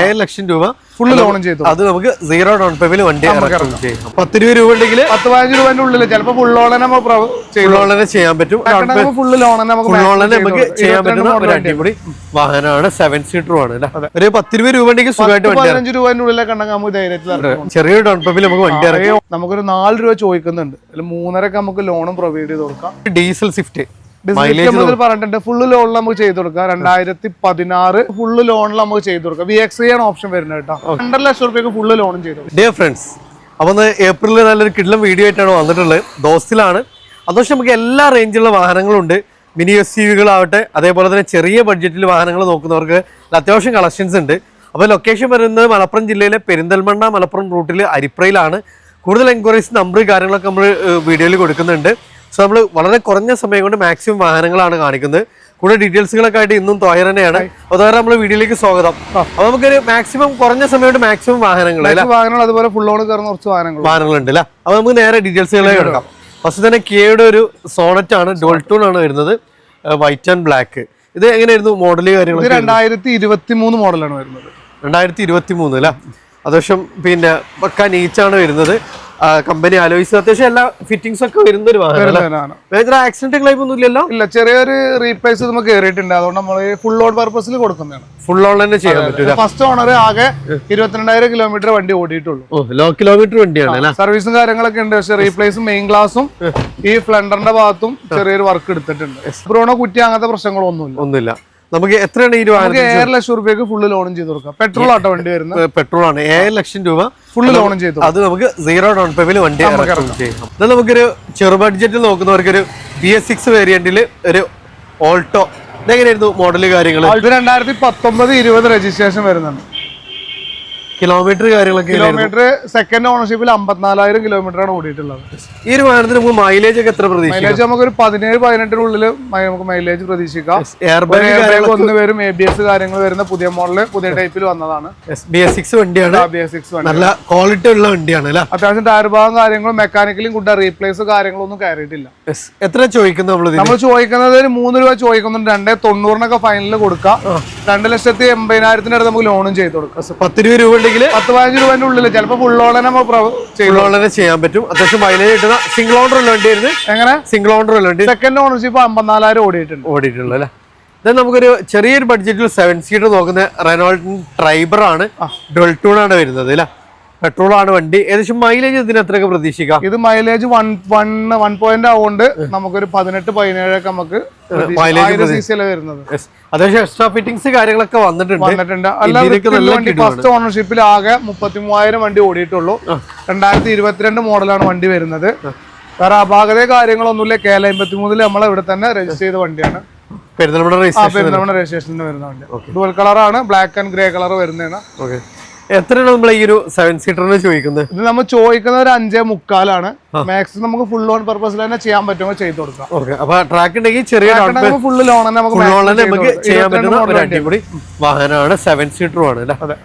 7 ലക്ഷം രൂപ ഫുള്ള് ലോണും ചെയ്തു. അത് നമുക്ക് 0 ഡൗൺ പേയ്മെന്റ് വണ്ടി 10 രൂപ ഉണ്ടെങ്കിൽ 10-15 രൂപന്റെ ഉള്ളിൽ ചിലപ്പോൾ ഫുൾ ലോൺ ചെയ്യാൻ പറ്റും. ഫുള്ള് ലോൺ നമുക്ക് ചെയ്യാൻ പറ്റുന്ന ഒരു അടിപൊളി വാഹനമാണ്. 7 സീറ്റർ ആണ്. ഒരു 10 രൂപ ഉണ്ടെങ്കിൽ സുഖമായിട്ട് 15 രൂപന്റെ ഉള്ളിലൊക്കെ ഉണ്ടെങ്കിൽ നമുക്ക് ധൈര്യത്തിൽ ചെറിയൊരു ഡൗൺ പേയ്മെന്റ് നമുക്ക് വണ്ടി ഇറക്കാം. നമുക്കൊരു 4 രൂപ ചോദിക്കുന്നുണ്ട്. 3.5 നമുക്ക് ലോണും പ്രൊവൈഡ് ചെയ്ത് കൊടുക്കാം. ഡീസൽ സ്വിഫ്റ്റ് പറഞ്ഞിട്ടുണ്ട് ഫുള്ള് ലോണിൽ നമുക്ക് ചെയ്ത് കൊടുക്കാം. 2016 ഫുള്ള് ലോണിൽ നമുക്ക് ചെയ്ത് കൊടുക്കാം. VXI ആണ് ഓപ്ഷൻ വരുന്നത് കേട്ടോ. 2.5 ലക്ഷം രൂപയ്ക്ക് ഫുള്ള് ലോണും ചെയ്തു. ഡിയർ ഫ്രണ്ട്സ്, അപ്പൊ ഏപ്രിലിൽ നല്ലൊരു കിടിലം വീഡിയോ ആയിട്ടാണ് വന്നിട്ടുള്ളത്. ദോസ്തിലാണ്. അതുകൊണ്ട് നമുക്ക് എല്ലാ റേഞ്ചിലുള്ള വാഹനങ്ങളുണ്ട്. മിനി SUV-കളാവട്ടെ, അതേപോലെ തന്നെ ചെറിയ ബഡ്ജറ്റിൽ വാഹനങ്ങൾ നോക്കുന്നവർക്ക് അത്യാവശ്യം കളക്ഷൻസ് ഉണ്ട്. അപ്പോൾ ലൊക്കേഷൻ വരുന്നത് മലപ്പുറം ജില്ലയിലെ പെരിന്തൽമണ്ണ മലപ്പുറം റൂട്ടിൽ അരിപ്രയിലാണ്. കൂടുതൽ എൻക്വയറീസ് നമ്പർ കാര്യങ്ങളൊക്കെ നമ്മൾ വീഡിയോയിൽ കൊടുക്കുന്നുണ്ട്. സോ നമ്മൾ വളരെ കുറഞ്ഞ സമയം കൊണ്ട് മാക്സിമം വാഹനങ്ങളാണ് കാണിക്കുന്നത്. കൂടുതൽ ഡീറ്റെയിൽസുകളൊക്കെ ആയിട്ട് ഇന്നും തോയർ തന്നെയാണ്. അതുപോലെ നമ്മൾ വീഡിയോയിലേക്ക് സ്വാഗതം. അപ്പോൾ നമുക്കൊരു മാക്സിമം കുറഞ്ഞ സമയം കൊണ്ട് മാക്സിമം വാഹനങ്ങൾ അതുപോലെ ഫുൾ ലോൺ കയറുന്ന കുറച്ച് വാഹനങ്ങളുണ്ട് അല്ലേ. അപ്പോൾ നമുക്ക് നേരെ ഡീറ്റെയിൽസുകളൊക്കെ എടുക്കാം. ഫസ്റ്റ് തന്നെ കിയയുടെ ഒരു സോണറ്റ് ആണ്, ഡോൾട്ടൂൺ ആണ് വരുന്നത്, വൈറ്റ് ആൻഡ് ബ്ലാക്ക്. ഇത് എങ്ങനെയായിരുന്നു മോഡല് കാര്യങ്ങൾ? 2023 മോഡലാണ് വരുന്നത്. 2023 അല്ലേ. അത്യാവശ്യം പിന്നെ പക്ക നീച്ചാണ് വരുന്നത്. കമ്പനി ആലോചിച്ച് അത്യാവശ്യം എല്ലാ ഫിറ്റിംഗ്സ് ഒക്കെ വരുന്ന ഒരു വാഹനമാണ്. മേജർ ആക്സിഡന്റ് ക്ലെയിം ഒന്നും ഇല്ലല്ലോ? ഇല്ല, ചെറിയൊരു റീപ്ലേസ് നമുക്ക് കയറിയിട്ടുണ്ട്. അതുകൊണ്ട് നമ്മൾ ഫുൾ ലോൺ പർപ്പസിൽ കൊടുക്കുന്നതാണ്. ഫുൾ ലോൺ തന്നെ ചെയ്യാൻ പറ്റില്ല. ഫസ്റ്റ് ഓണർ ആകെ 22,000 കിലോമീറ്റർ വണ്ടി ഓടിയിട്ടുള്ളൂ. ലോ കിലോമീറ്റർ വണ്ടിയാണ്. സർവീസും കാര്യങ്ങളൊക്കെ ഉണ്ട്. പക്ഷേ റീപ്ലേസും മെയിൻ ഗ്ലാസും ഈ ഫ്ലണ്ടറിന്റെ ഭാഗത്തും ചെറിയൊരു വർക്ക് എടുത്തിട്ടുണ്ട്. ബ്രോണോ കുറ്റി അങ്ങനത്തെ പ്രശ്നങ്ങളൊന്നുമില്ല. നമുക്ക് എത്രയാണ് ഈ 7 ലക്ഷം രൂപയ്ക്ക് ഫുള്ള് ലോണും ചെയ്ത് കൊടുക്കാം. പെട്രോൾ ആട്ടോ വണ്ടി വരുന്നത്. പെട്രോൾ ആണ്. 7 ലക്ഷം രൂപ ഫുള്ള് ലോണും ചെയ്തു. അത് നമുക്ക് 0 ഡൗൺ പേയ്മെന്റ് വണ്ടി ചെയ്യാം. എന്നാൽ നമുക്കൊരു ചെറു ബഡ്ജറ്റിൽ നോക്കുന്നവർക്കൊരു BS6 വേരിയന്റിൽ ഒരു ഓൾട്ടോ, ഇതെങ്ങനെയായിരുന്നു മോഡല് കാര്യങ്ങൾ? 2019-20 രജിസ്ട്രേഷൻ വരുന്നുണ്ട്. കിലോമീറ്റർ കാര്യങ്ങളൊക്കെ? കിലോമീറ്റർ സെക്കൻഡ് ഓണർഷിപ്പിൽ 54,000 കിലോമീറ്റർ ആണ് ഓടിയിട്ടുള്ളത്. ഈ ഒരു വാഹനത്തിന് നമുക്ക് മൈലേജ് ഒക്കെ എത്ര പ്രതീക്ഷിക്കാം? മൈലേജ് നമുക്കൊരു 17-18 നമുക്ക് മൈലേജ് പ്രതീക്ഷിക്കാം. ഒന്ന് വരും. ABS കാര്യങ്ങൾ വരുന്ന പുതിയ മോഡല്, പുതിയ ടൈപ്പിൽ വന്നതാണ്. BS6 വണ്ടിയാണ്. നല്ല ക്വാളിറ്റി ഉള്ള വണ്ടിയാണ് അല്ലേ. അത്യാവശ്യം ടയർ ഭാഗം കാര്യങ്ങളും മെക്കാനിക്കലും കൂട്ട റീപ്ലേസ് കാര്യങ്ങളൊന്നും കയറിയിട്ടില്ല. എത്ര ചോദിക്കുന്നത്? നമ്മൾ ചോദിക്കുന്നത് 3 രൂപ ചോദിക്കുന്നുണ്ട്. 290 ഫൈനലിൽ കൊടുക്കാം. 2,80,000 അടുത്ത് നമുക്ക് ലോണും ചെയ്ത് കൊടുക്കാം. 10 രൂപ 10-15 രൂപന്റെ ഉള്ളിൽ ചിലപ്പോൾ ഫുൾ ലോൺ ചെയ്യാൻ പറ്റും. അത്യാവശ്യം മൈലേജ് കിട്ടുന്ന സിംഗിൾ ഓണർ വണ്ടി ആയിരുന്നു. എങ്ങനെ സിംഗിൾ ഓണർ വണ്ടി? സെക്കൻഡ് ഓണർഷിപ്പ് 54,000 ഓടിയിട്ടുള്ളൂ അല്ലേ. നമുക്കൊരു ചെറിയൊരു ബഡ്ജറ്റിൽ 7 സീറ്റർ നോക്കുന്ന റെനോൾട്ട് ട്രൈബർ ആണ്, ഡോൾട്ടൂൺ ആണ് വരുന്നത് അല്ലേ. പെട്രോൾ ആണ് വണ്ടി. ഏകദേശം മൈലേജ് ഇതിന് എത്രയൊക്കെ പ്രതീക്ഷിക്കാം? ഇത് മൈലേജ് 1 ആവുകൊണ്ട് നമുക്കൊരു 18-17 നമുക്ക് വരുന്നത്. അത്യാവശ്യം എക്സ്ട്രാ ഫിറ്റിംഗ്സ് കാര്യങ്ങളൊക്കെ വന്നിട്ടുണ്ട്. ഫസ്റ്റ് ഓണർഷിപ്പിൽ ആകെ 33,000 വണ്ടി ഓടിയിട്ടുള്ളൂ. 2022 മോഡലാണ് വണ്ടി വരുന്നത്. വേറെ അപാകത കാര്യങ്ങളൊന്നുമില്ല. KL53 നമ്മളെ ഇവിടെ തന്നെ രജിസ്റ്റർ ചെയ്ത വണ്ടിയാണ്. പെരിന്തൽമണ്ണ രജിസ്ട്രേഷനിൽ വരുന്ന വണ്ടി. ഡുവൽ കളറാണ്, ബ്ലാക്ക് ആൻഡ് ഗ്രേ കളർ വരുന്നതാണ്. എത്രയാണ് നമ്മൾ ഈ ഒരു 7 സീറ്ററിന് ചോദിക്കുന്നത്? ഇത് നമ്മൾ ചോദിക്കുന്നത് ഒരു 5.25 മാക്സിമം നമുക്ക് ഫുൾ ലോൺ പർപ്പസിൽ തന്നെ ചെയ്യാൻ പറ്റുമോ ചെയ്ത് കൊടുക്കാം. ട്രാക്ക് ഉണ്ടെങ്കിൽ ചെറിയ ഫുൾ ലോൺ നമുക്ക് ചെയ്യാൻ പറ്റുന്ന ഒരു അടിപൊളി വാഹനമാണ്. 7 സീറ്റർ ആണ് അല്ലേ.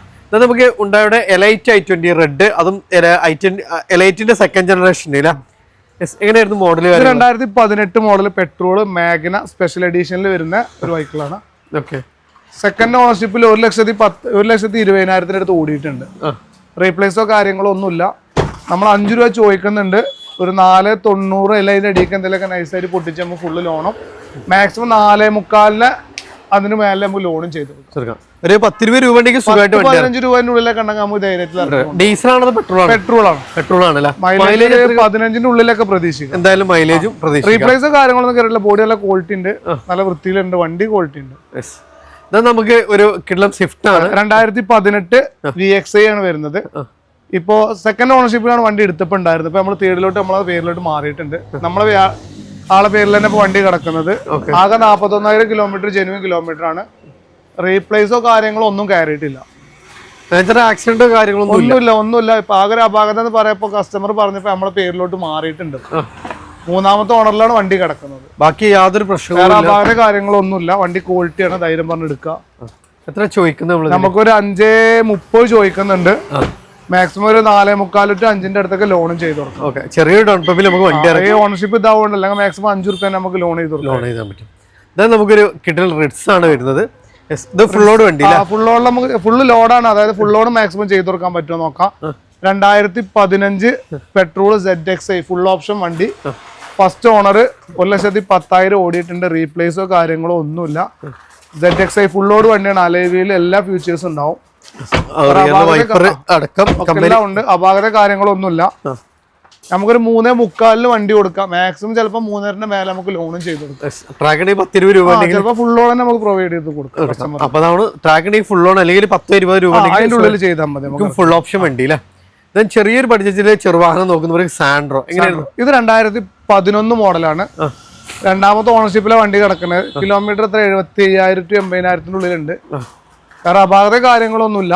നമുക്ക് ഉണ്ടായുടെ എലൈറ്റ് i20 റെഡ്, അതും എലൈറ്റിന്റെ സെക്കൻഡ് ജനറേഷൻ അല്ലേ. എങ്ങനെയായിരുന്നു model? 2018 model petrol Magna special എഡീഷനിൽ വരുന്ന ഒരു വെഹിക്കിളാണ്. ഓക്കെ. സെക്കൻഡ് ഓണർഷിപ്പിൽ 1,20,000 അടുത്ത് ഓടിയിട്ടുണ്ട്. റീപ്ലേസോ കാര്യങ്ങളോ ഒന്നുമില്ല. നമ്മൾ 5 രൂപ ചോദിക്കുന്നുണ്ട്. ഒരു 490 എല്ലാം അതിന്റെ അടിയൊക്കെ എന്തെങ്കിലുമൊക്കെ നൈസായിട്ട് പൊട്ടിച്ച് നമുക്ക് ഫുള്ള് ലോണും മാക്സിമം 4.25 അതിന് മേലെ നമുക്ക് ലോണും ചെയ്ത് കൊടുക്കാം. ഒരു 10 രൂപ 15 രൂപന്റെ ഉള്ളിലൊക്കെ ഉണ്ടെങ്കിൽ നമുക്ക് ധൈര്യത്തിൽ. ഡീസലാണ് പെട്രോൾ ആണ്. മൈലേജ് 15-ന്റെ ഉള്ളിലൊക്കെ പ്രതീക്ഷിക്കും. എന്തായാലും മൈലേജും റീപ്ലേസോ കാര്യങ്ങളൊന്നും കയറില്ല. ബോഡി നല്ല ക്വാളിറ്റി ഉണ്ട്, നല്ല വൃത്തിയിലുണ്ട്, വണ്ടി ക്വാളിറ്റി ഉണ്ട്. നമുക്ക് ഒരു കിടിലം സ്വിഫ്റ്റ് ആണ്. 2018 VXI ആണ് വരുന്നത്. ഇപ്പോ സെക്കൻഡ് ഓണർഷിപ്പിലാണ് വണ്ടി എടുത്തപ്പോൾ ഉണ്ടായിരുന്നത്. ഇപ്പൊ നമ്മൾ തേർഡിലോട്ട് നമ്മളെ പേരിലോട്ട് മാറിയിട്ടുണ്ട്. നമ്മളെ ആളെ പേരിൽ തന്നെ ഇപ്പൊ വണ്ടി കിടക്കുന്നത്. ആകെ 41,000 കിലോമീറ്റർ ജെനുവിൻ കിലോമീറ്റർ ആണ്. റീപ്ലേസോ കാര്യങ്ങളോ ഒന്നും കയറിയിട്ടില്ല. ആക്സിഡന്റോ കാര്യങ്ങളൊന്നും ഒന്നുമില്ല. ഇപ്പൊ ആകെ അപാകത എന്ന് പറയപ്പോ കസ്റ്റമർ പറഞ്ഞപ്പോ നമ്മളെ പേരിലോട്ട് മാറിയിട്ടുണ്ട്. 3ാമത്തെ ഓണറിലാണ് വണ്ടി കിടക്കുന്നത്. ബാക്കി യാതൊരു പ്രശ്നവും അപാകത കാര്യങ്ങളൊന്നുമില്ല. വണ്ടി ക്വാളിറ്റിയാണ്, ധൈര്യം പറഞ്ഞെടുക്കുക. എത്ര ചോദിക്കുന്നത്? നമുക്കൊരു 5.30 ചോദിക്കുന്നുണ്ട്. മാക്സിമം ഒരു 4.25 5ന്റെ അടുത്തൊക്കെ ലോണും ചെയ്ത് കൊടുക്കാം. ചെറിയൊരു ഡൗൺ പേയ്മെന്റ് നമുക്ക് വണ്ടി ഓണർഷിപ്പ് ഇതാവുകൊണ്ട് അല്ലെങ്കിൽ മാക്സിമം 5 രൂപ നമുക്ക് ലോൺ ചെയ്ത് ചെയ്യാൻ പറ്റും. നമുക്കൊരു കിട്ടൽ റിഡ്സ് ആണ് വരുന്നത്. ഇത് ഫുൾ ലോഡ് വണ്ടി ഫുൾ ലോഡ് നമുക്ക് ഫുള്ള് ലോഡാണ്, അതായത് ഫുൾ ലോഡ് മാക്സിമം ചെയ്ത് കൊടുക്കാൻ പറ്റുമോ നോക്കാം. 2015 പെട്രോൾ ZXi ഫുൾ ഓപ്ഷൻ വണ്ടി, ഫസ്റ്റ് ഓണർ, 1,10,000 ഓടിയിട്ടുണ്ട്. റീപ്ലേസോ കാര്യങ്ങളോ ഒന്നുമില്ല. ZXi ഫുൾ ലോഡ് വണ്ടിയാണ്. അലോയ് എല്ലാ ഫീച്ചേഴ്സും ഉണ്ടാവും, എല്ലാം ഉണ്ട്. അപാകത കാര്യങ്ങളൊന്നുമില്ല. നമുക്കൊരു 3.25 വണ്ടി കൊടുക്കാം മാക്സിമം. ചിലപ്പോൾ 3.5 മേലെ നമുക്ക് ലോണും ചെയ്ത് കൊടുക്കാം. ചിലപ്പോൾ ഫുൾ ലോൺ നമുക്ക് പ്രൊവൈഡ് ചെയ്ത് കൊടുക്കാം. ഫുൾ ലോൺ അല്ലെങ്കിൽ 10-20 രൂപ അതിന്റെ ഉള്ളിൽ ചെയ്താൽ മതി. നമുക്ക് ഫുൾ ഓപ്ഷൻ വണ്ടി അല്ലേ. ചെറിയൊരു ബഡ്ജറ്റില് ചെറുവാഹനം നോക്കുന്നവർക്ക് സാൻഡ്രോ എങ്ങനെയായിരുന്നു? ഇത് 2011 മോഡലാണ്. രണ്ടാമത്തെ ഓണർഷിപ്പിലെ വണ്ടി കിടക്കുന്നത്. കിലോമീറ്റർ 75,000 to 80,000 ഉള്ളിലുണ്ട്. കാരണം അപാകത കാര്യങ്ങളൊന്നുമില്ല,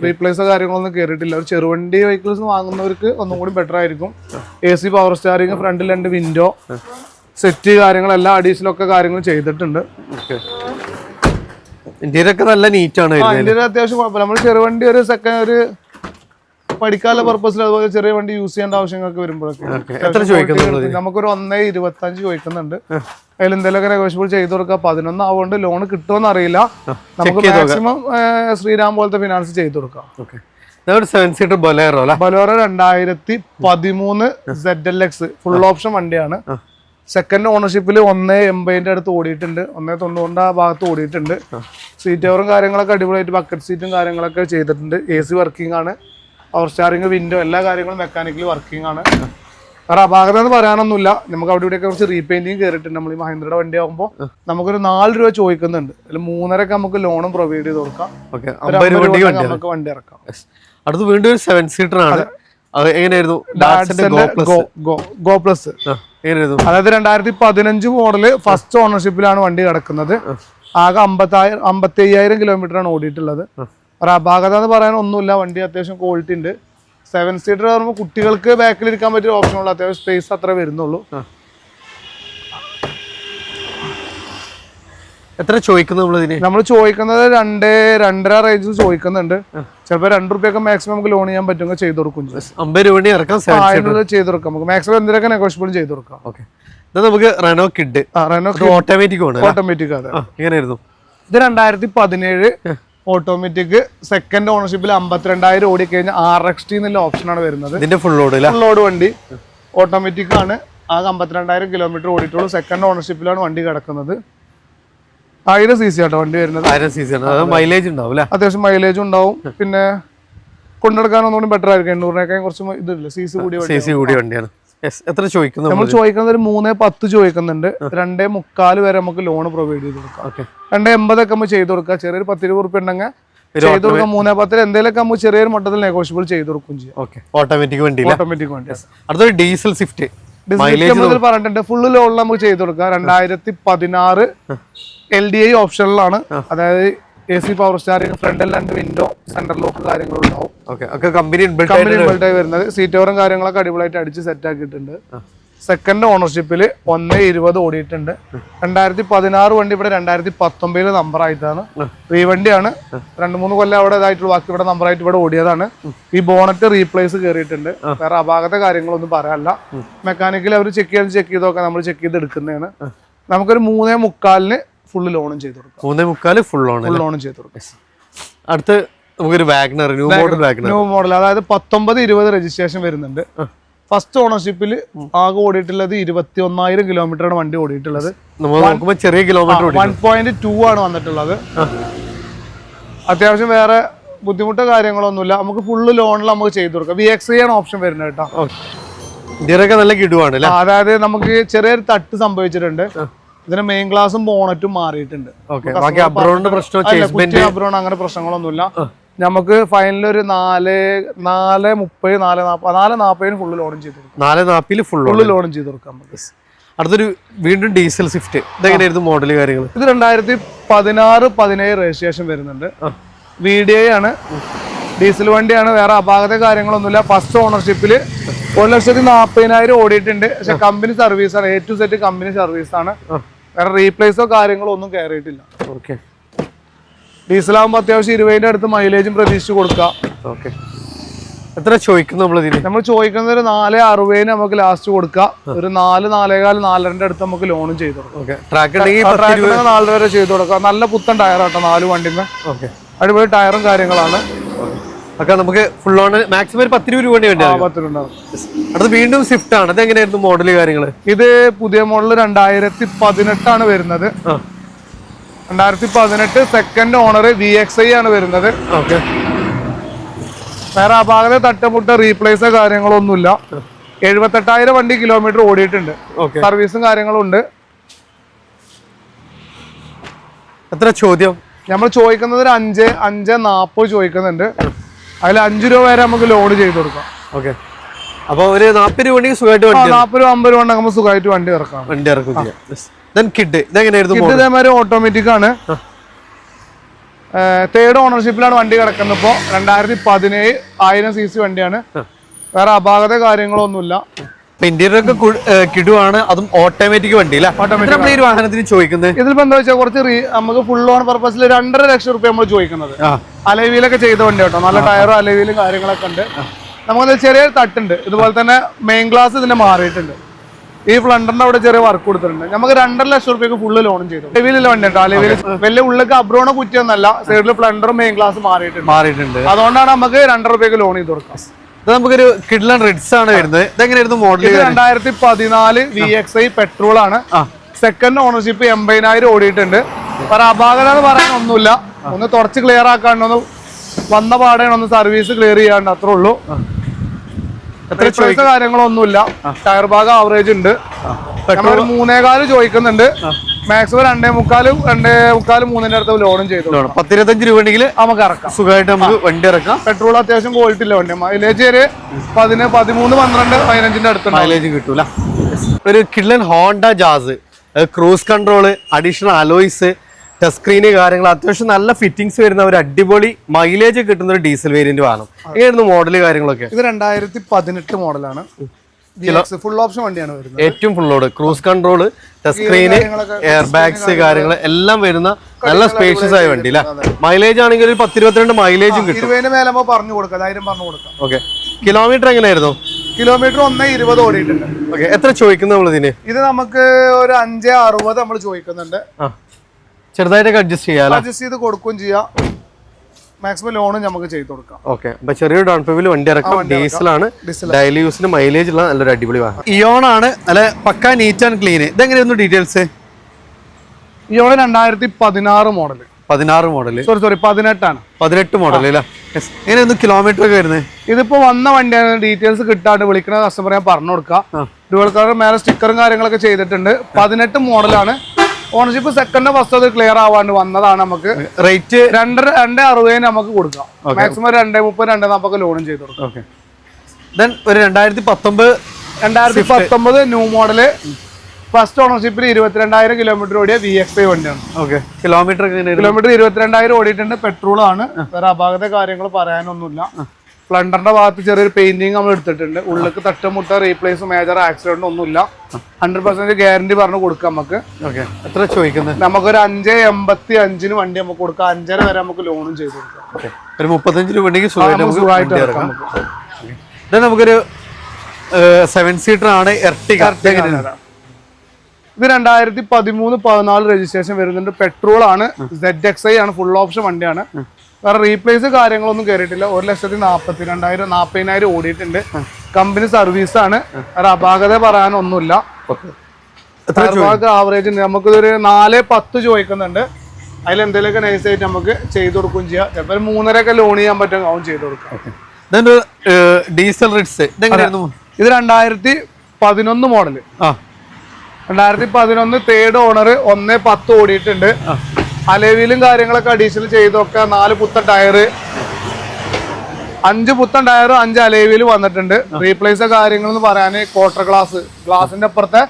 റീപ്ലേസോ കാര്യങ്ങളൊന്നും കയറിയിട്ടില്ല. ഒരു ചെറുവണ്ടി വെഹിക്കിൾസ് വാങ്ങുന്നവർക്ക് ഒന്നും കൂടി ബെറ്റർ ആയിരിക്കും. AC പവർ സ്റ്റാറിങ്, ഫ്രണ്ടിൽ 2 വിൻഡോ സെറ്റ്, കാര്യങ്ങളെല്ലാം അഡീഷണലൊക്കെ കാര്യങ്ങൾ ചെയ്തിട്ടുണ്ട്. ഇന്ത്യയിലൊക്കെ നല്ല നീറ്റാണ്. ഇന്ത്യയിൽ അത്യാവശ്യം കുഴപ്പമില്ല. നമ്മൾ ചെറുവണ്ടി ഒരു സെക്കൻഡ് ഒരു പഠിക്കാനുള്ള പർപ്പസിൽ അതുപോലെ ചെറിയ വണ്ടി യൂസ് ചെയ്യേണ്ട ആവശ്യങ്ങൾക്ക് വരുമ്പോഴൊക്കെ നമുക്കൊരു 1.25 ചോദിക്കുന്നുണ്ട്. അതിൽ എന്തെങ്കിലുമൊക്കെ നെഗോഷ്യബിൾ ചെയ്ത് കൊടുക്കുക. 11 ആവുകൊണ്ട് ലോൺ കിട്ടുമെന്ന് അറിയില്ല. നമുക്ക് മാക്സിമം ശ്രീരാം പോലത്തെ ഫിനാൻസ് ചെയ്ത് കൊടുക്കാം. ബൊലേറോ 2013 ZLX ഫുൾ ഓപ്ഷൻ വണ്ടിയാണ്. സെക്കൻഡ് ഓണർഷിപ്പിൽ 1.80 അടുത്ത് ഓടിയിട്ടുണ്ട്. 1.90 ഭാഗത്ത് ഓടിയിട്ടുണ്ട്. സീറ്റ് കവറും കാര്യങ്ങളൊക്കെ അടിപൊളിയായിട്ട് ബക്കറ്റ് സീറ്റും കാര്യങ്ങളൊക്കെ ചെയ്തിട്ടുണ്ട്. AC വർക്കിംഗ് ആണ്. പവർ സ്റ്റാറിംഗ്, വിൻഡോ എല്ലാ കാര്യങ്ങളും മെക്കാനിക്കലി വർക്കിംഗ് ആണ്. വേറെ അപാകത എന്ന് പറയാനൊന്നുമില്ല. നമുക്ക് അവിടെ ഇവിടെയൊക്കെ കുറച്ച് റീപെയിന്റിങ് കയറിയിട്ടുണ്ട്. നമ്മൾ ഈ മഹീന്ദ്രയുടെ വണ്ടി ആകുമ്പോൾ നമുക്കൊരു 4 രൂപ ചോദിക്കുന്നുണ്ട്. അതിൽ 3.5 നമുക്ക് ലോണും പ്രൊവൈഡ് ചെയ്ത് കൊടുക്കാം. നമുക്ക് വണ്ടി ഇറക്കാം. അടുത്ത് വീണ്ടും ഒരു 7 സീറ്റർ ആണ്. എങ്ങനെയായിരുന്നു? Go plus. അതായത് 2015 മോഡല് ഫസ്റ്റ് ഓണർഷിപ്പിലാണ് വണ്ടി കിടക്കുന്നത്. ആകെ 55,000 കിലോമീറ്റർ ആണ് ഓടിയിട്ടുള്ളത്. അപാകത എന്ന് പറയാൻ ഒന്നുമില്ല. വണ്ടി അത്യാവശ്യം ക്വാളിറ്റി ഉണ്ട്. 7 സീറ്റർ പറയുമ്പോൾ കുട്ടികൾക്ക് ബാക്കിൽ ഇരിക്കാൻ പറ്റിയ ഓപ്ഷൻ ഉള്ളു. അത്യാവശ്യം സ്പേസ് അത്ര വരുന്നുള്ളൂ. എത്ര ചോദിക്കുന്നത്? നമ്മൾ ചോദിക്കുന്നത് 2.5 റേഞ്ച് ചോദിക്കുന്നുണ്ട്. ചിലപ്പോൾ 2 രൂപയൊക്കെ മാക്സിമം നമുക്ക് ലോൺ ചെയ്യാൻ പറ്റുമെങ്കിൽ ചെയ്ത് കൊടുക്കും. 50 രൂപ ഇറക്കാം, ചെയ്ത് കൊടുക്കാം. നമുക്ക് മാക്സിമം എന്തിനൊക്കെ നെഗോഷ്യബിൾ ചെയ്ത് കൊടുക്കാം. നമുക്ക് റെനോ കിഡ് ഓട്ടോമാറ്റിക് ഓട്ടോമാറ്റിക്. അതെ. എങ്ങനെയായിരുന്നു? ഇത് 2017 ഓട്ടോമാറ്റിക് സെക്കൻഡ് ഓണർഷിപ്പിൽ 52,000 ഓടി കഴിഞ്ഞാൽ RXT എന്നുള്ള ഓപ്ഷനാണ് വരുന്നത്. ഫുൾ ലോഡ് വണ്ടി ഓട്ടോമാറ്റിക് ആണ്. ആകെ 52,000 കിലോമീറ്റർ ഓടിയിട്ടുള്ളൂ. സെക്കൻഡ് ഓണർഷിപ്പിലാണ് വണ്ടി കിടക്കുന്നത്. 1000 cc ആട്ടോ വണ്ടി വരുന്നത്. 1000 cc മൈലേജ് ഉണ്ടാവും. അത്യാവശ്യം മൈലേജ് ഉണ്ടാവും. പിന്നെ കൊണ്ടെടുക്കാൻ ഒന്നുകൂടി ബെറ്റർ ആയിരിക്കും. 800-നേക്കാൾ കുറച്ച് ഇതില്ല, CC കൂടിയ വണ്ടിയാണ്. എത്ര ചോദിക്കുന്നത്? നമ്മൾ ചോദിക്കുന്നത് ഒരു 3.10 ചോദിക്കുന്നുണ്ട്. 2.25 വരെ നമുക്ക് ലോൺ പ്രൊവൈഡ് ചെയ്ത് കൊടുക്കാം. 2.80 ഒക്കെ നമ്മൾ ചെയ്ത് കൊടുക്കാം. ചെറിയൊരു 10-20 റുപ്യ ഉണ്ടെങ്കിൽ ചെയ്ത് കൊടുക്കാം. 3.10 എന്തെങ്കിലുമൊക്കെ നമ്മൾ ചെറിയൊരു മട്ടത്തിൽ നെഗോഷ്യബിൾ ചെയ്ത് കൊടുക്കും ചെയ്യാം. ഓട്ടോമാറ്റിക് വണ്ടി. അടുത്തൊരു ഡീസൽ സ്വിഫ്റ്റ് പറഞ്ഞിട്ടുണ്ട്. ഫുള്ള് ലോണിൽ നമുക്ക് ചെയ്ത് കൊടുക്കാം. 2016 LDI ഓപ്ഷനിലാണ്. അതായത് AC പവർ സ്റ്റാറിംഗ്, ഫ്രണ്ടിൽ 2 വിൻഡോ, സെന്റർ ലോക്ക് കാര്യങ്ങളുണ്ടാവും. കമ്പനി ബിൽഡായി വരുന്നത്. സീറ്റ് കവറും കാര്യങ്ങളൊക്കെ അടിപൊളിയായിട്ട് അടിച്ച് സെറ്റ് ആക്കിയിട്ടുണ്ട്. സെക്കൻഡ് ഓണർഷിപ്പിൽ 1.20 ഓടിയിട്ടുണ്ട്. 2016 വണ്ടി ഇവിടെ 2019 നമ്പർ ആയിട്ടാണ്. റീവണ്ടിയാണ്. 2-3 കൊല്ലം അവിടെ ഇതായിട്ടുള്ള ബാക്കി ഇവിടെ നമ്പർ ആയിട്ട് ഇവിടെ ഓടിയതാണ്. ഈ ബോണറ്റ് റീപ്ലേസ് കയറിയിട്ടുണ്ട്. വേറെ അപാകത കാര്യങ്ങളൊന്നും പറയാനില്ല. മെക്കാനിക്കലി അവർ ചെക്ക് ചെയ്തൊക്കെ നമ്മൾ ചെക്ക് ചെയ്ത് എടുക്കുന്നതാണ്. നമുക്കൊരു 3.25 ഫുള്ള് ലോണും ചെയ്ത് കൊടുക്കാം. 3.25 ഫുൾ ലോണും ചെയ്ത് കൊടുക്കാം. അടുത്ത് നമുക്കൊരു വാഗ്നർ ന്യൂ മോഡൽ, അതായത് 19-20 രജിസ്ട്രേഷൻ വരുന്നുണ്ട്. ഫസ്റ്റ് ഓണർഷിപ്പിൽ ആകെ ഓടിയിട്ടുള്ളത് 21,000 കിലോമീറ്ററാണ് വണ്ടി ഓടിയിട്ടുള്ളത്. ചെറിയ കിലോമീറ്റർ 1.2 ആണ് വന്നിട്ടുള്ളത്. അത്യാവശ്യം വേറെ ബുദ്ധിമുട്ടോ കാര്യങ്ങളൊന്നുമില്ല. നമുക്ക് ഫുള്ള് ലോണിൽ നമുക്ക് ചെയ്ത് കൊടുക്കാം. VXi ആണ് ഓപ്ഷൻ വരുന്നത് കേട്ടോ. നല്ല കിടുവാണ്. അതായത് നമുക്ക് ചെറിയൊരു തട്ട് സംഭവിച്ചിട്ടുണ്ട്. ഇതിന് മെയിൻ ഗ്ലാസും ബോണറ്റും മാറിയിട്ടുണ്ട്. അബ്രോൺ അങ്ങനെ പ്രശ്നങ്ങളൊന്നുമില്ല. നമുക്ക് ഫൈനൽ ഒരു 4.40 ഫുള്ള് ലോഡും ചെയ്ത് കൊടുക്കാം. 4.40 ഫുള്ള് ലോഡും ചെയ്ത് കൊടുക്കാം. അടുത്തൊരു വീണ്ടും ഡീസൽ സ്വിഫ്റ്റ്. ഇതെങ്ങനെയായിരുന്നു മോഡൽ കാര്യങ്ങൾ? ഇത് 2016-17 രജിസ്ട്രേഷൻ വരുന്നുണ്ട്. VDI ആണ്. ഡീസൽ വണ്ടിയാണ്. വേറെ അപാകത കാര്യങ്ങളൊന്നുമില്ല. ഫസ്റ്റ് ഓണർഷിപ്പിൽ 1,40,000 ഓടിയിട്ടുണ്ട്. പക്ഷെ കമ്പനി സർവീസാണ്. A to Z കമ്പനി സർവീസാണ്. വേറെ റീപ്ലേസോ കാര്യങ്ങളോ ഒന്നും കയറിയിട്ടില്ല. ഡീസൽ ആകുമ്പോൾ അത്യാവശ്യം 20ന്റെ അടുത്ത് മൈലേജും പ്രതീക്ഷിച്ച് കൊടുക്കാം. എത്ര ചോദിക്കുന്നു നമ്മളിതിന്? നമ്മൾ ചോദിക്കുന്നത് ഒരു 4.60 നമുക്ക് ലാസ്റ്റ് കൊടുക്കാം. ഒരു 4-4.25 4.5 അടുത്ത് നമുക്ക് ലോണും ചെയ്തു കൊടുക്കാം. ട്രാക്ക് 4 വരെ ചെയ്തു കൊടുക്കാം. നല്ല പുത്തൻ ടയറാട്ടോ 4 വണ്ടിന്ന്. അടിപൊളി ടയറും കാര്യങ്ങളാണ്. നമുക്ക് ഫുൾ ഓൺ മാക്സിമം ഒരു 10 രൂപ വേണ്ടി. 10 രൂപ. അത് വീണ്ടും സ്വിഫ്റ്റ് ആണ്. അത് എങ്ങനെയായിരുന്നു മോഡല് കാര്യങ്ങള്? ഇത് പുതിയ മോഡൽ 2018 ആണ് വരുന്നത്. 2018 സെക്കൻഡ് ഓണർ VXI ആണ് വരുന്നത്. വേറെ അപാകത തട്ടമുട്ട റീപ്ലേസോ കാര്യങ്ങളൊന്നുമില്ല. 78,000 വണ്ടി കിലോമീറ്റർ ഓടിയിട്ടുണ്ട്. സർവീസും കാര്യങ്ങളും ഉണ്ട്. എത്ര ചോദ്യം? നമ്മൾ ചോദിക്കുന്നത് ഒരു 5,40 ചോദിക്കുന്നുണ്ട്. അതിൽ 5 രൂപ വരെ നമുക്ക് ലോൺ ചെയ്ത് കൊടുക്കാം. അപ്പൊ ഒരു 40 രൂപ സുഖമായിട്ട് 40 രൂപ 50 രൂപ നമുക്ക് സുഖമായിട്ട് വണ്ടി ഇറക്കാം. ഇതേമാതിരി ഓട്ടോമാറ്റിക് ആണ്. 3rd ഓണർഷിപ്പിലാണ് വണ്ടി കിടക്കുന്നത്. ഇപ്പോൾ 2017 1000 cc വണ്ടിയാണ്. വേറെ അപാകത കാര്യങ്ങളൊന്നുമില്ല. ഇന്റീരിയർ കിടുവാണ്. അതും ഓട്ടോമാറ്റിക് വണ്ടി വാഹനത്തിന് ചോദിക്കുന്നത്. ഇതിലിപ്പോ എന്താ വെച്ചാൽ കുറച്ച് നമുക്ക് ഫുൾ ഓൺ പർപ്പസിൽ 2.5 ലക്ഷം രൂപ നമ്മൾ ചോദിക്കുന്നത്. അലവിലൊക്കെ ചെയ്ത വണ്ടി കേട്ടോ. നല്ല ടയറും അലവിലും കാര്യങ്ങളൊക്കെ ഉണ്ട്. നമുക്ക് ചെറിയൊരു തട്ടുണ്ട്. ഇതുപോലെ തന്നെ മെയിൻ ഗ്ലാസ് ഇതിന്റെ മാറിയിട്ടുണ്ട്. ഈ ഫ്ലണ്ടറിന്റെ അവിടെ ചെറിയ വർക്ക് കൊടുത്തിട്ടുണ്ട്. നമുക്ക് 2.5 ലക്ഷം രൂപയ്ക്ക് ഫുള്ള് ലോണും ചെയ്തു. അലവിലുള്ള വണ്ടി കേട്ടോ. അലവിൽ വലിയ ഉള്ളിലേക്ക് അബ്രോണ കുറ്റിയൊന്നല്ല. സൈഡിൽ ഫ്ലണ്ടറും മെയിൻ ഗ്ലാസ് മാറിയിട്ടുണ്ട്. അതുകൊണ്ടാണ് നമുക്ക് 2.5 രൂപയ്ക്ക് ലോൺ ചെയ്ത് കൊടുക്കാം. ഇത് നമുക്കൊരു കിഡ്ലൻ റിഡ്സ് ആണ് വരുന്നത്. ഇതെങ്ങനെയായിരുന്നു മോഡൽ? 2014 VXI പെട്രോൾ ആണ്. സെക്കൻഡ് ഓണർഷിപ്പ് 80,000 ഓടിയിട്ടുണ്ട്. വേറെ അപാകത എന്ന് പറയാൻ ഒന്നുമില്ല. ഒന്ന് തുടച്ച് ക്ലിയർ ആക്കാണ്ട് വന്ന പാടെയാണ് ഒന്ന് സർവീസ് ക്ലിയർ ചെയ്യാണ്ട് അത്രേ ഉള്ളൂ. കാര്യങ്ങളൊന്നുമില്ല. ടയർ ഭാഗം ആവറേജ് ഉണ്ട്. 3.25 ചോദിക്കുന്നുണ്ട്. മാക്സിമം 2.25 3 അടുത്ത് ലോണും ചെയ്തു. 10-25 രൂപ ഉണ്ടെങ്കിൽ നമുക്ക് ഇറക്കാം. സുഖമായിട്ട് നമുക്ക് വണ്ടി ഇറക്കാം. പെട്രോൾ അത്യാവശ്യം ക്വാളിറ്റി ഉള്ള വണ്ടി. മൈലേജ് ഒരു 13, 12, 15 അടുത്ത് മൈലേജ് കിട്ടൂല. ഒരു കിഡ്ലൻ Honda Jazz, cruise control, additional alloys, touch screen കാര്യങ്ങൾ, അത്യാവശ്യം നല്ല ഫിറ്റിംഗ്സ് വരുന്ന ഒരു അടിപൊളി മൈലേജ് കിട്ടുന്ന ഒരു ഡീസൽ വേരിയന്റ് വാഹനം. എങ്ങനെയായിരുന്നു മോഡല് കാര്യങ്ങളൊക്കെ? ഇത് 2018 മോഡലാണ്. ഫുൾ ഓപ്ഷൻ വണ്ടിയാണ് വരുന്നത്. ഏറ്റവും ഫുള്ളോട് cruise control, touch screen, air bags കാര്യങ്ങൾ എല്ലാം വരുന്ന നല്ല സ്പേഷ്യസ് ആയ വണ്ടി അല്ലേ? മൈലേജ് ആണെങ്കിൽ ഒരു 10-22 മൈലേജും കിട്ടും. 20 മേലെ പറഞ്ഞു കൊടുക്കാം. 1000 പറഞ്ഞു കൊടുക്കാം. ഓക്കെ. കിലോമീറ്റർ എങ്ങനെയായിരുന്നു? കിലോമീറ്റർ 1.20 ഓടിയിട്ടുണ്ട്. ഓക്കെ. എത്ര ചോദിക്കുന്നത് നമ്മളിതിന്? ഇത് നമുക്ക് ഒരു 5.60 നമ്മൾ ചോദിക്കുന്നുണ്ട്. ചെറുതായിട്ടൊക്കെ അഡ്ജസ്റ്റ് ചെയ്യാം. അഡ്ജസ്റ്റ് ചെയ്ത് കൊടുക്കുകയും ചെയ്യാം. മാക്സിമം ലോണും നമുക്ക് ചെയ്ത് കൊടുക്കാം. ഓക്കെ. അപ്പൊ ചെറിയൊരു ഡൗൺ പേയ്മെന്റ് വണ്ടി ഇറക്കാം. ഡീസലാണ്. ഡെയിലി യൂസിന് മൈലേജ് ഉള്ള നല്ലൊരു അടിപൊളി വാഹനം. ഇയോൺ ആണ്. നല്ല പക്ക നീറ്റ് ആൻഡ് ക്ലീൻ. ഇതെങ്ങനെയായിരുന്നു details? Eon 2016 model. 16 model. Sorry 18 ആണ്. 18 മോഡൽ അല്ലേ? എങ്ങനെയായിരുന്നു കിലോമീറ്റർ ഒക്കെ വരുന്നത്? ഇതിപ്പോ വന്ന വണ്ടിയാണ്. ഡീറ്റെയിൽസ് കിട്ടാണ്ട് വിളിക്കുന്ന കസ്റ്റമർ ഞാൻ പറഞ്ഞു കൊടുക്കാം. ഡ്യുവൽ കളർ മേലെ സ്റ്റിക്കറും കാര്യങ്ങളൊക്കെ ചെയ്തിട്ടുണ്ട്. 18 മോഡലാണ്. ഓണർഷിപ്പ് സെക്കൻഡ് ഫസ്റ്റ് അത് ക്ലിയർ ആവാണ്ട് വന്നതാണ്. നമുക്ക് റേറ്റ് 2.60 നമുക്ക് കൊടുക്കാം. മാക്സിമം 2.30, 2.40 ലോണും ചെയ്ത് കൊടുക്കാം. ഒരു 2019 ന്യൂ മോഡല് ഫസ്റ്റ് ഓണർഷിപ്പിൽ 22,000 കിലോമീറ്റർ ഓടിയ VXI വണ്ടിയാണ്. കിലോമീറ്റർ 22,000 ഓടിയിട്ടുണ്ട്. പെട്രോൾ ആണ്. വേറെ അപാകത കാര്യങ്ങൾ പറയാനൊന്നുമില്ല. ഫ്ലണ്ടറിന്റെ ഭാഗത്ത് ചെറിയൊരു പെയിന്റിങ് നമ്മൾ എടുത്തിട്ടുണ്ട്. ഉള്ളിലേക്ക് തട്ടുമുട്ട റീപ്ലേസ് മേജർ ആക്സിഡന്റ് ഒന്നുമില്ല. 100% ഗ്യാരണ്ടി പറഞ്ഞു കൊടുക്കാം നമുക്ക്. എത്ര ചോദിക്കുന്നത്? നമുക്കൊരു 5.85 വണ്ടി നമുക്ക് കൊടുക്കാം. 5.5 വരെ നമുക്ക് ലോണും ചെയ്ത് കൊടുക്കാം. ഒരു 35 രൂപ ഉണ്ടെങ്കിൽ സുഖമായിട്ട് ഇറക്കാം. നമുക്കൊരു 7 സീറ്റർ ആണ്. എർട്ടിഗ. ഇത് 2013-14 രജിസ്ട്രേഷൻ വരുന്നുണ്ട്. പെട്രോൾ ആണ്. ZXI ആണ്. ഫുൾ ഓപ്ഷൻ വണ്ടിയാണ്. വേറെ റീപ്ലേസ് കാര്യങ്ങളൊന്നും കയറിയിട്ടില്ല. 1,42,000 40,000 ഓടിയിട്ടുണ്ട്. കമ്പനി സർവീസ് ആണ്. വേറെ അപാകത പറയാനൊന്നുമില്ല. ആവറേജ് നമുക്കൊരു 4.10 ചോദിക്കുന്നുണ്ട്. അതിൽ എന്തെങ്കിലുമൊക്കെ നൈസായിട്ട് നമുക്ക് ചെയ്ത് കൊടുക്കുകയും ചെയ്യാം. ചിലപ്പോൾ 3.5 ലോൺ ചെയ്യാൻ പറ്റും. അവൻ ചെയ്ത് കൊടുക്കാം. ഡീസൽ റിഡ്സ് ഇത് 2011 മോഡല്. 2011 3rd owner. 1.10 ഓടിയിട്ടുണ്ട്. അലവിലും കാര്യങ്ങളൊക്കെ അഡീഷണൽ ചെയ്തൊക്കെ 4 പുത്തൻ ടയറ്, 5 പുത്തൻ ടയറും 5 അലവിലും വന്നിട്ടുണ്ട്. റീപ്ലേസ് കാര്യങ്ങൾ എന്ന് പറയാൻ ഗ്ലാസിന്റെ അപ്പുറത്തെ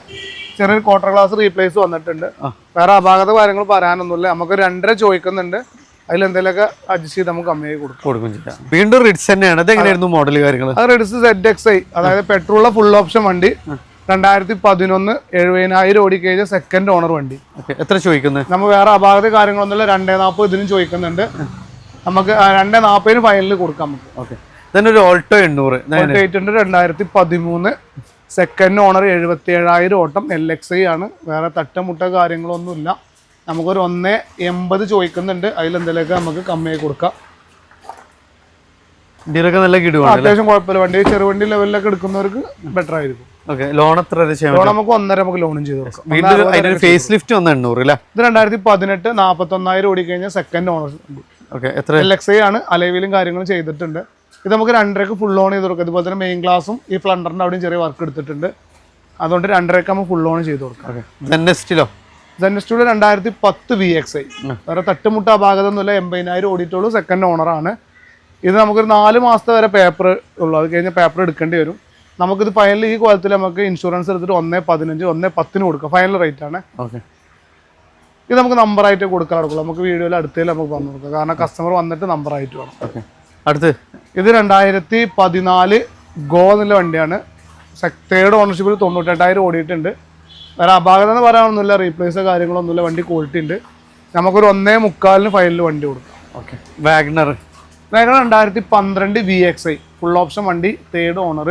ചെറിയൊരു ക്വാർട്ടർ ഗ്ലാസ് റീപ്ലേസ് വന്നിട്ടുണ്ട്. വേറെ അപാകത കാര്യങ്ങൾ പറയാനൊന്നുമില്ല. നമുക്ക് 2.5 ചോദിക്കുന്നുണ്ട്. അതിൽ എന്തെങ്കിലുമൊക്കെ അഡ്ജസ്റ്റ് ചെയ്ത് നമുക്ക് കമ്മിയായി കൊടുക്കും. വീണ്ടും റിഡ്സ് തന്നെയാണ്. അതെങ്ങനെയായിരുന്നു മോഡൽ കാര്യങ്ങൾ? അത് റിഡ്സ് ZXI, അതായത് പെട്രോളിലെ ഫുൾ ഓപ്ഷൻ വണ്ടി. 2011 70,000 ഓടിക്കഴിഞ്ഞ സെക്കൻഡ് ഓണർ വണ്ടി. എത്ര ചോദിക്കുന്നത്? നമ്മൾ വേറെ അപാകത കാര്യങ്ങളൊന്നുമില്ല. 2.40 ഇതിനും ചോദിക്കുന്നുണ്ട്. നമുക്ക് 2.40 ഫൈനലിൽ കൊടുക്കാം നമുക്ക്. തന്നെ ഒരു ഓൾട്ടോ 800 2013 സെക്കൻഡ് ഓണർ 77,000 ഓട്ടം LXI ആണ്. വേറെ തട്ടമുട്ട കാര്യങ്ങളൊന്നുമില്ല. നമുക്കൊരു 180 ചോദിക്കുന്നുണ്ട്. അതിലെന്തെങ്കിലുമൊക്കെ നമുക്ക് കമ്മിയായി കൊടുക്കാം. ഇതിലൊക്കെ നല്ല കിടുവാണ്, അത്യാവശ്യം കുഴപ്പമില്ല. വണ്ടി ചെറുവണ്ടി ലെവലിലൊക്കെ എടുക്കുന്നവർക്ക് ബെറ്റർ ആയിരിക്കും. ലോൺ എത്ര ലോൺ നമുക്ക് 1.5 നമുക്ക് ലോണും ചെയ്ത് കൊടുക്കാം. ഫേസ് ലിഫ്റ്റ് 800 അല്ലേ? ഇത് 2018 41,000 ഓടിക്കഴിഞ്ഞാൽ സെക്കൻഡ് ഓണർ LXI ആണ്. അലൈവിലും കാര്യങ്ങളും ചെയ്തിട്ടുണ്ട്. ഇത് നമുക്ക് 2.5 ഫുൾ ഓൺ ചെയ്ത് കൊടുക്കാം. ഇതുപോലെ തന്നെ മെയിൻ ഗ്ലാസും ഈ ഫ്ലണ്ടറിന്റെ അവിടെയും ചെറിയ വർക്ക് എടുത്തിട്ടുണ്ട്. അതുകൊണ്ട് 2.5 നമുക്ക് ഫുൾ ഓൺ ചെയ്ത് കൊടുക്കാം. Zenestilo 2010 VXI. വേറെ തട്ടുമുട്ട ഭാഗത്തൊന്നുമില്ല. 80,000 ഓടിയിട്ടുള്ളൂ. സെക്കൻഡ് ഓണറാണ്. ഇത് നമുക്കൊരു 4 മാസത്തെ വരെ പേപ്പർ ഉള്ളൂ. അത് കഴിഞ്ഞാൽ പേപ്പർ എടുക്കേണ്ടി വരും. നമുക്കിത് ഫൈനൽ ഈ കോലത്തിൽ നമുക്ക് ഇൻഷുറൻസ് എടുത്തിട്ട് 1.15 1.10 കൊടുക്കാം. ഫൈനൽ റേറ്റ് ആണ്. ഇത് നമുക്ക് നമ്പറായിട്ട് കൊടുക്കാൻ നടക്കുള്ളൂ. നമുക്ക് വീഡിയോയിൽ അടുത്തേൽ നമുക്ക് പറഞ്ഞു കൊടുക്കാം. കാരണം കസ്റ്റമർ വന്നിട്ട് നമ്പറായിട്ട് വേണം. അടുത്ത് ഇത് 2014 ഗോ എന്നുള്ള വണ്ടിയാണ്. തേർഡ് ഓണർഷിപ്പിൽ 98,000 ഓടിയിട്ടുണ്ട്. വേറെ അപാകത എന്ന് പറയാനൊന്നുമില്ല. റീപ്ലേസോ കാര്യങ്ങളൊന്നുമില്ല. വണ്ടി ക്വാളിറ്റി ഉണ്ട്. നമുക്കൊരു 1.25 ഫൈനൽ വണ്ടി കൊടുക്കാം. വാഗ്നർ 2012 VXI ഫുൾ ഓപ്ഷൻ വണ്ടി, തേർഡ് ഓണർ,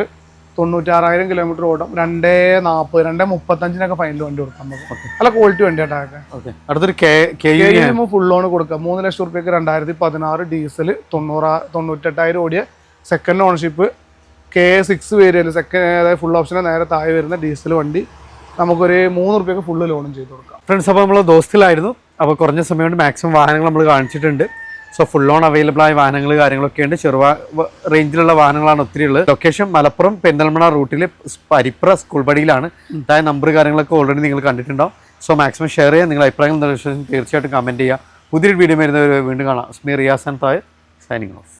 96,000 കിലോമീറ്റർ ഓടും. 2.40 2.35 ഫൈനൽ വണ്ടി കൊടുക്കാം നമുക്ക്. നല്ല ക്വാളിറ്റി വണ്ടി ആയിട്ടൊക്കെ. അടുത്തൊരു ഫുൾ ലോൺ കൊടുക്കാം. 3 ലക്ഷം റുപ്യക്ക് 2016 ഡീസൽ 98,000 ഓടിയ second ownership K6 variant second, അതായത് ഫുൾ ഓപ്ഷന് നേരെ താഴെ വരുന്ന ഡീസൽ വണ്ടി നമുക്കൊരു 3 റുപ്യക്ക് ഫുള്ള് ലോണും ചെയ്ത് കൊടുക്കാം. ഫ്രണ്ട്സ്, അപ്പോൾ നമ്മൾ ദോസ്തിലായിരുന്നു. അപ്പോൾ കുറഞ്ഞ സമയം കൊണ്ട് മാക്സിമം വാഹനങ്ങൾ നമ്മൾ കാണിച്ചിട്ടുണ്ട്. സോ ഫുൾ ഓൺ അവൈലബിൾ ആയ വാഹനങ്ങൾ കാര്യങ്ങളൊക്കെ ഉണ്ട്. ചെറുവ റേഞ്ചിലുള്ള വാഹനങ്ങളാണ് ഒത്തിരി ഉള്ളത്. ലൊക്കേഷൻ മലപ്പുറം പെരിന്തൽമണ്ണ റൂട്ടിൽ പരിപ്ര സ്കൂൾ പടിയിലാണ്. അതായത് നമ്പർ കാര്യങ്ങളൊക്കെ ഓൾറെഡി നിങ്ങൾ കണ്ടിട്ടുണ്ടാവും. സോ മാക്സിമം ഷെയർ ചെയ്യുക. നിങ്ങൾ അഭിപ്രായങ്ങൾ നിർദ്ദേശം തീർച്ചയായിട്ടും കമൻറ്റ് ചെയ്യുക. പുതിയൊരു വീഡിയോ വരുന്നവർ വീണ്ടും കാണാം. സ്മീർ റിയാസ് ആൻഡ് തായ് സൈനിങ് ഓഫ്.